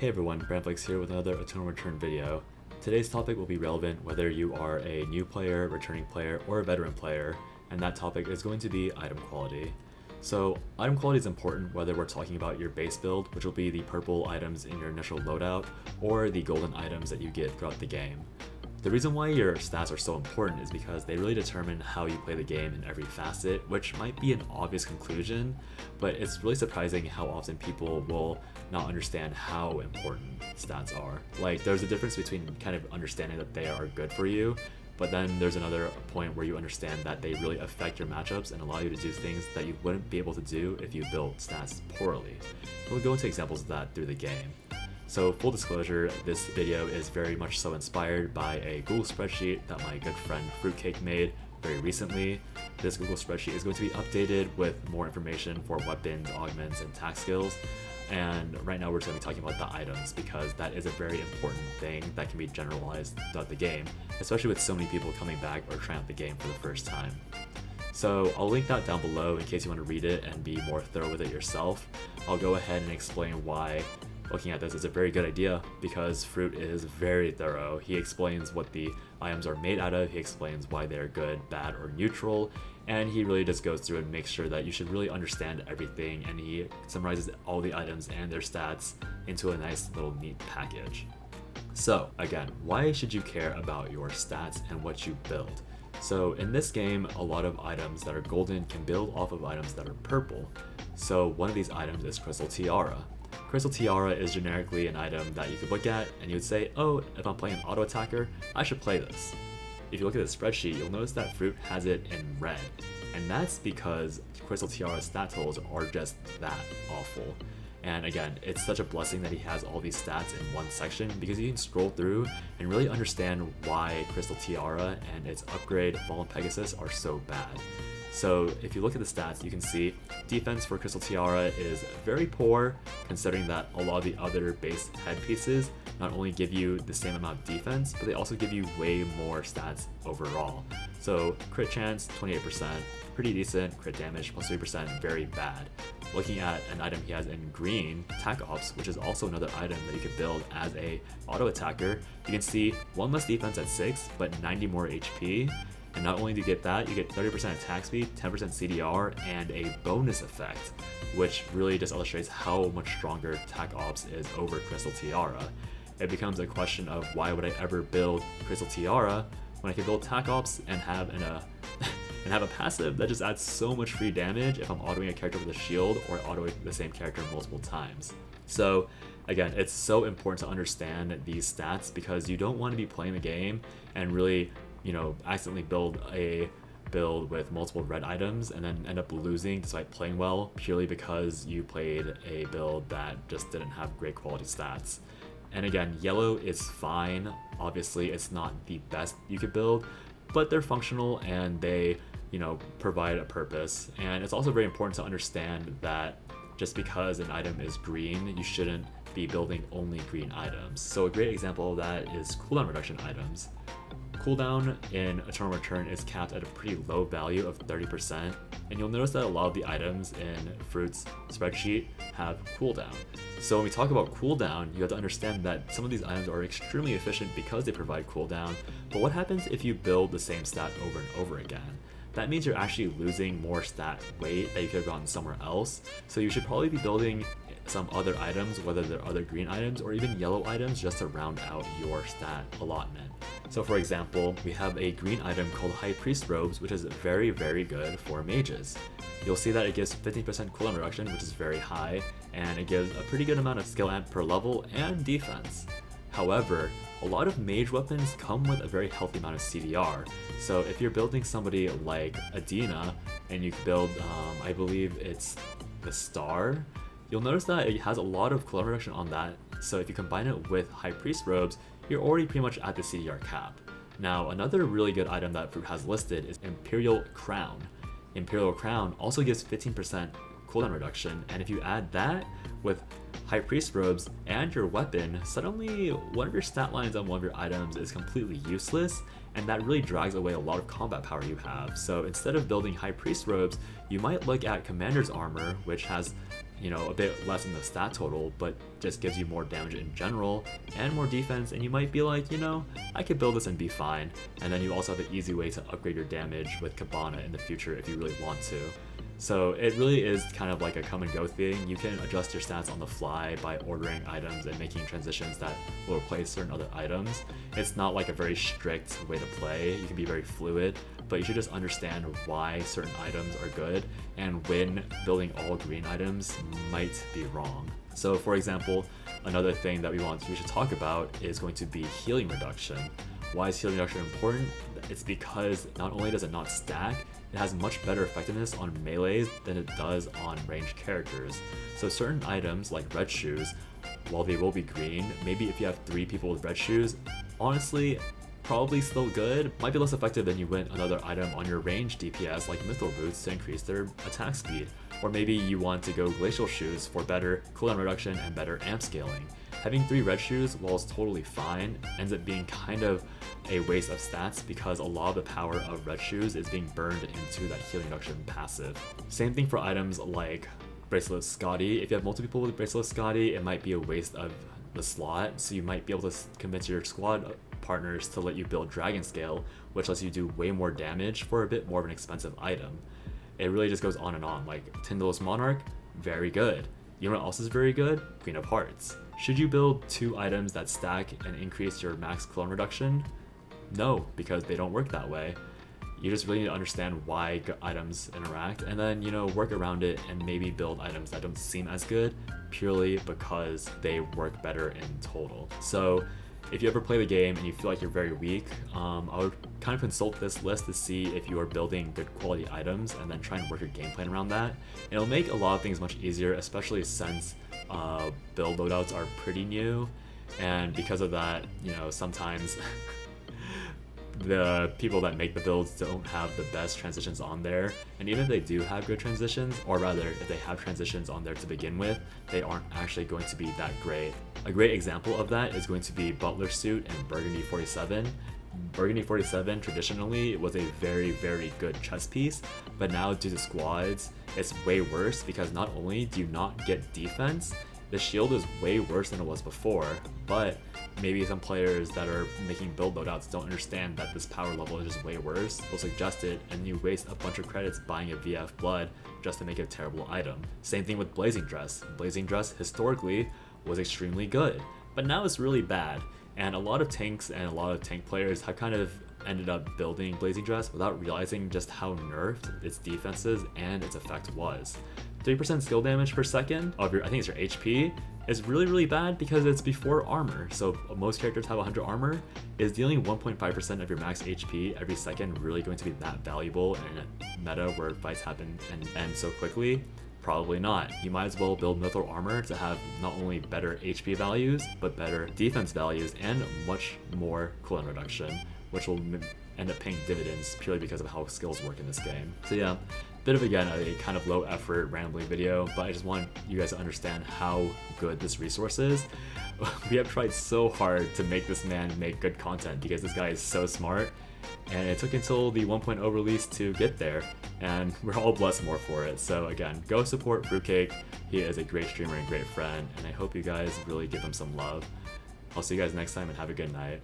Hey everyone, Brandflakes here with another Eternal Return video. Today's topic will be relevant whether you are a new player, returning player, or a veteran player, and that topic is going to be item quality. So, item quality is important whether we're talking about your base build, which will be the purple items in your initial loadout, or the golden items that you get throughout the game. The reason why your stats are so important is because they really determine how you play the game in every facet, which might be an obvious conclusion, but it's really surprising how often people will not understand how important stats are. Like, there's a difference between kind of understanding that they are good for you, but then there's another point where you understand that they really affect your matchups and allow you to do things that you wouldn't be able to do if you built stats poorly. We'll go into examples of that through the game. So full disclosure, this video is very much so inspired by a Google spreadsheet that my good friend Fruitcake made very recently. This Google spreadsheet is going to be updated with more information for weapons, augments, and attack skills. And right now we're just going to be talking about the items because that is a very important thing that can be generalized throughout the game, especially with so many people coming back or trying out the game for the first time. So I'll link that down below in case you want to read it and be more thorough with it yourself. I'll go ahead and explain why looking at this is a very good idea because Fruit is very thorough. He explains what the items are made out of, he explains why they're good, bad, or neutral, and he really just goes through and makes sure that you should really understand everything, and he summarizes all the items and their stats into a nice little neat package. So again, why should you care about your stats and what you build? So in this game, a lot of items that are golden can build off of items that are purple. So one of these items is Crystal Tiara. Crystal Tiara is generically an item that you could look at and you would say, oh, if I'm playing an auto attacker, I should play this. If you look at the spreadsheet, you'll notice that Fruit has it in red, and that's because Crystal Tiara's stat totals are just that awful. And again, it's such a blessing that he has all these stats in one section because you can scroll through and really understand why Crystal Tiara and its upgrade Fallen Pegasus are so bad. So if you look at the stats, you can see defense for Crystal Tiara is very poor, considering that a lot of the other base headpieces not only give you the same amount of defense, but they also give you way more stats overall. So crit chance, 28%, pretty decent, crit damage, plus 3%, very bad. Looking at an item he has in green, Attack Ops, which is also another item that you could build as a auto attacker, you can see 1 less defense at 6, but 90 more HP. And not only do you get that, you get 30% attack speed, 10% CDR, and a bonus effect, which really just illustrates how much stronger Attack Ops is over Crystal Tiara. It becomes a question of why would I ever build Crystal Tiara when I could build Attack Ops and have a passive that just adds so much free damage if I'm autoing a character with a shield or autoing the same character multiple times. So again, it's so important to understand these stats because you don't want to be playing the game and really accidentally build a build with multiple red items and then end up losing despite playing well purely because you played a build that just didn't have great quality stats. And again, yellow is fine. Obviously, it's not the best you could build, but they're functional and they, provide a purpose. And it's also very important to understand that just because an item is green, you shouldn't be building only green items. So a great example of that is cooldown reduction items. Cooldown in Eternal Return is capped at a pretty low value of 30%, and you'll notice that a lot of the items in Fruit's spreadsheet have cooldown. So when we talk about cooldown, you have to understand that some of these items are extremely efficient because they provide cooldown, but what happens if you build the same stat over and over again? That means you're actually losing more stat weight that you could have gotten somewhere else, so you should probably be building some other items, whether they're other green items or even yellow items, just to round out your stat allotment. So for example, we have a green item called High Priest Robes, which is very, very good for mages. You'll see that it gives 15% cooldown reduction, which is very high, and it gives a pretty good amount of skill amp per level and defense. However, a lot of mage weapons come with a very healthy amount of CDR. So if you're building somebody like Adina, and you can build, I believe it's the Star, you'll notice that it has a lot of cooldown reduction on that, so if you combine it with High Priest Robes, you're already pretty much at the CDR cap. Now, another really good item that Fruit has listed is Imperial Crown. Imperial Crown also gives 15% cooldown reduction, and if you add that with High Priest Robes and your weapon, suddenly one of your stat lines on one of your items is completely useless, and that really drags away a lot of combat power you have. So instead of building High Priest Robes, you might look at Commander's Armor, which has a bit less in the stat total, but just gives you more damage in general and more defense, and you might be like, I could build this and be fine. And then you also have an easy way to upgrade your damage with Cabana in the future if you really want to. So it really is kind of like a come and go thing. You can adjust your stats on the fly by ordering items and making transitions that will replace certain other items. It's not like a very strict way to play. You can be very fluid, but you should just understand why certain items are good and when building all green items might be wrong. So for example, another thing that we should talk about is going to be healing reduction. Why is healing reduction important? It's because not only does it not stack, it has much better effectiveness on melees than it does on ranged characters. So certain items like red shoes, while they will be green, maybe if you have 3 people with red shoes, honestly, probably still good. Might be less effective than you win another item on your ranged DPS like Mithril Boots to increase their attack speed. Or maybe you want to go Glacial Shoes for better cooldown reduction and better amp scaling. Having 3 red shoes, while it's totally fine, ends up being kind of a waste of stats because a lot of the power of red shoes is being burned into that healing reduction passive. Same thing for items like Bracelet Scotty. If you have multiple people with Bracelet Scotty, it might be a waste of the slot, so you might be able to convince your squad partners to let you build Dragon Scale, which lets you do way more damage for a bit more of an expensive item. It really just goes on and on. Like Tyndall's Monarch, very good. You know what else is very good? Queen of Hearts. Should you build 2 items that stack and increase your max clone reduction? No, because they don't work that way. You just really need to understand why items interact and then, work around it and maybe build items that don't seem as good purely because they work better in total. So if you ever play the game and you feel like you're very weak, I would kind of consult this list to see if you are building good quality items and then try and work your game plan around that. And it'll make a lot of things much easier, especially since build loadouts are pretty new, and because of that, sometimes the people that make the builds don't have the best transitions on there, and even if they do have good transitions, or rather if they have transitions on there to begin with, they aren't actually going to be that great. A great example of that is going to be Butler Suit and Burgundy 47. Burgundy 47 traditionally was a very, very good chess piece, but now due to squads, it's way worse because not only do you not get defense, the shield is way worse than it was before, but maybe some players that are making build loadouts don't understand that this power level is just way worse. They'll suggest it and you waste a bunch of credits buying a VF Blood just to make a terrible item. Same thing with Blazing Dress. Blazing Dress historically was extremely good, but now it's really bad. And a lot of tanks and a lot of tank players have kind of ended up building Blazing Dress without realizing just how nerfed its defenses and its effect was. 3% skill damage per second of your, I think it's your HP, is really, really bad because it's before armor. So most characters have 100 armor. Is dealing 1.5% of your max HP every second really going to be that valuable in a meta where fights happen and end so quickly? Probably not. You might as well build Mithril Armor to have not only better HP values, but better defense values and much more cooldown reduction, which will end up paying dividends purely because of how skills work in this game. So yeah, bit of, again, a kind of low effort rambling video, but I just want you guys to understand how good this resource is. We have tried so hard to make this man make good content because this guy is so smart, and it took until the 1.0 release to get there, and we're all blessed more for it. So again, go support Fruitcake. He is a great streamer and great friend, and I hope you guys really give him some love. I'll see you guys next time and have a good night.